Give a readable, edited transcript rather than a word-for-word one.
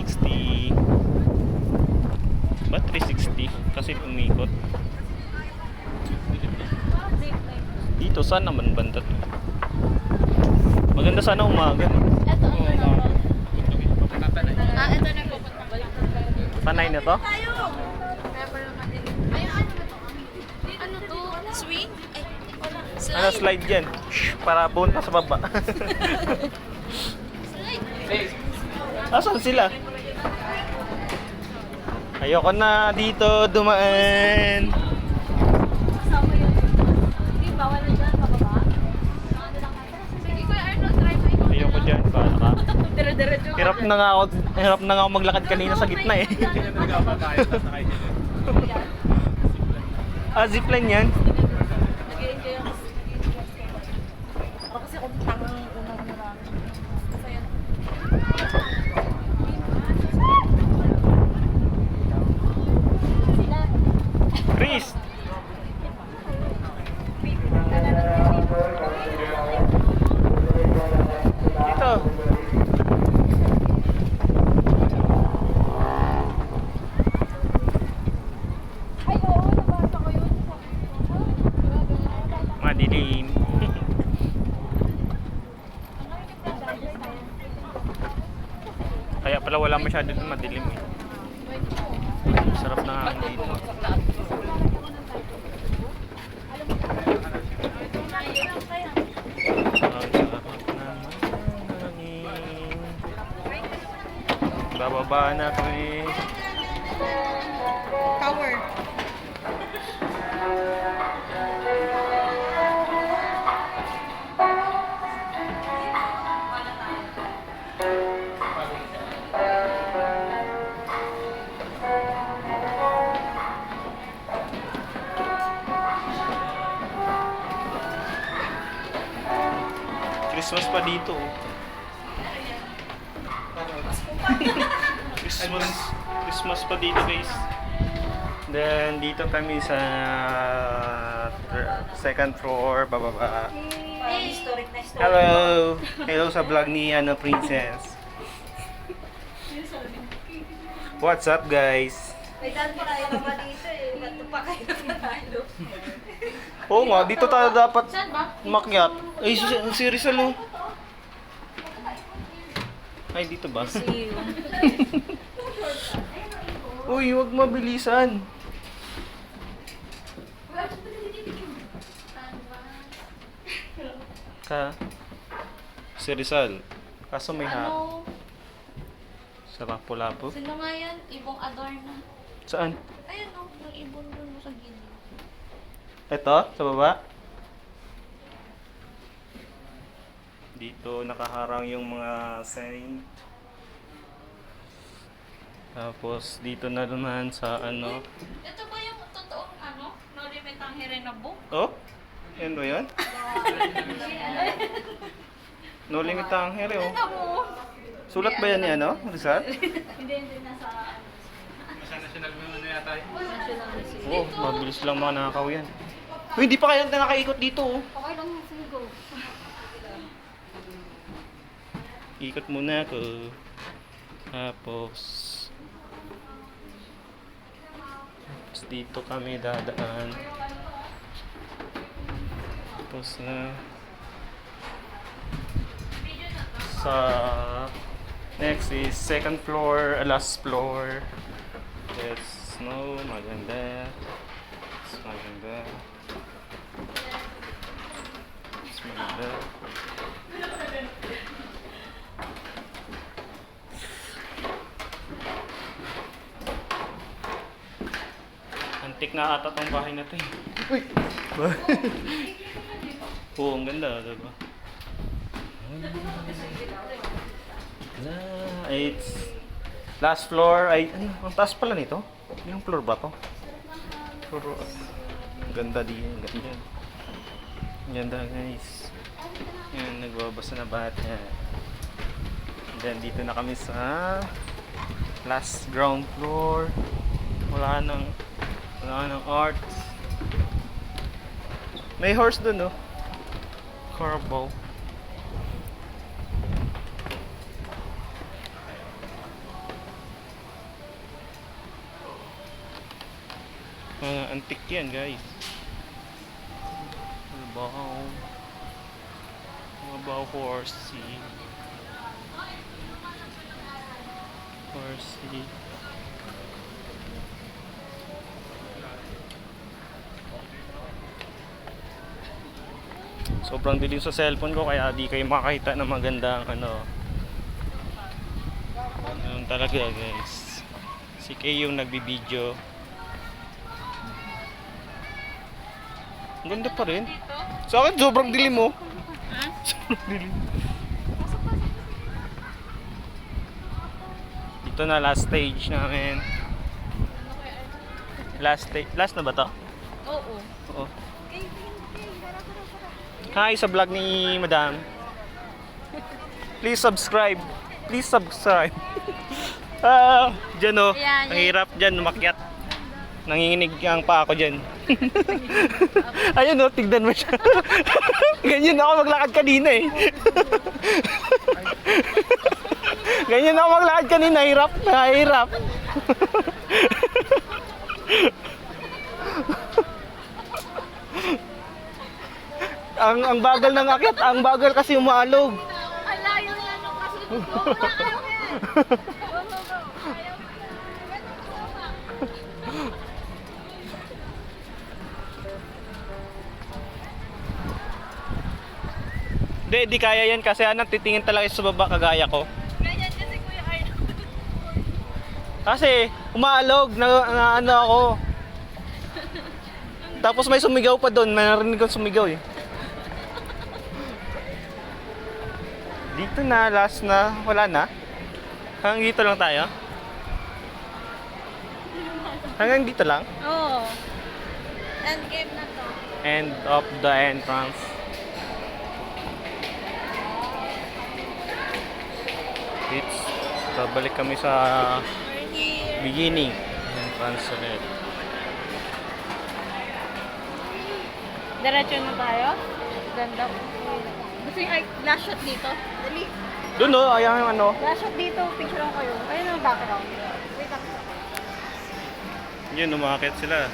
360. Ba't 360? Kasi umikot. Dito, saan naman banda to? Maganda sana umaga. Ito, ano na to? Ito na po. Panay na to? Never naman din. Ayun, ano ba to? Ano to? Swing? Ay, slide. Ano, slide yan. Shhh, para punta sa baba. Slide. Asan sila? Ayoko na dito dumaan. Kasama yun. Hindi, bawal na dyan, pababa. Sige, Kuya Arnold, try mo ikaw. Ayoko dyan, para ka. Dire-diretso ka. Hirap na nga ako maglakad kanina sa gitna eh. Zipline yan. Nag-i-enjoy ako. Ako kasi kung tangang unang namin. Masaya na. Sila. Chris! Dito. Ay, oo, nabasa ko yun. Madilim. Kaya pala wala masyado dun madilim eh. Sarap na hangin dito. Ang sarap naman ng hangin. Bababa na kami. Tower. Christmas pa dito. Oh. Christmas pa dito guys. Then dito kami sa second floor, bababa. Historic na historic. Hello! Hello sa vlog ni Princess. What's up guys? May daan pa kayo naman dito eh. Ba't pa kayo nanalo? Oo nga, dito tayo dapat Saan ba? makyat. Ay, si Rizal oh. Ay, dito ba? Uy, huwag mabilisan. Si Rizal. Kaso may hat. Ano? Sa Lapu-Lapu. Sino nga yan? Ibong Adorna. Saan? Ayun o, yung ibon dun sa gilid. Ito, sa baba. Dito nakaharang yung mga saint. Tapos dito na naman sa ano. Ito ba yung totoong ano? No limit ang hirenabo? Oh? Yan ba yun? No limit ang here oh. Ano? Sulat ba yan ni ano? Rizal? Hindi nasa National mo na yata yun. national museum. Oo, mabilis lang mga nakakaw yan. Uy, hindi pa kayo nakaikot dito oh. Okay lang yung singo. Ikot muna ako. Tapos dito kami dadaan. Tapos na sa next is second floor, last floor. Yes, no, maganda. It's maganda. It's maganda. Antik na ata tong bahay na to eh. Uy! Oo, ang ganda, diba? It's last floor ay ano, ang taas pala nito. Yung floor ba to? Floor. Ganda din, ganda. Ganda guys. Yan, nagbabasa na bata. And then dito na kami sa last ground floor. Wala nang art. May horse dun, no? Carabao. Mga antik yan, guys. Babaw. Babaw horsey. Horsey. Sobrang dilim sa cellphone ko kaya di kayo makakita ng magandang ano. Ganun talaga, guys. Si Kay yung nagbibideo. Ang ganda pa rin. Sa akin, sobrang dilim mo. Sobrang dilim. Ito na, last stage namin. Last na ba to? Oo. Oo. Hi sa vlog ni Madam. Please subscribe. Please subscribe. Diyan o. Ayan, Ang hirap dyan, umakyat. Nanginginig ang pa ako dyan. Ayun o, tignan mo siya. Ganyan ako maglakad kanina eh. Ganyan ako maglakad kanina, hirap. Hirap. ang bagal ng akyat, ang bagal kasi umaalog. Ang layo na nung kasunod ko. Wala kayo yan. Go, go, go. Ayaw mo. Di kaya yan kasi anak titingin talaga sa baba kagaya ko. Ganyan kasi Kuya Arnold. Kasi umaalog na ano ako. Tapos may sumigaw pa doon, may narinig kong sumigaw eh. Dito na, last na, wala na. Hanggang dito lang tayo. Hanggang dito lang. Oo. End game na to. End of the entrance. It's babalik kami sa We're here. beginning. Entrance ulit. Diretso na tayo. Ganda. Gusto yung last shot dito? Dali. Doon no, ayan yung ano. Last shot dito. Picture lang kayo. Ayun ang background. Wait lang. Yun, umakit sila.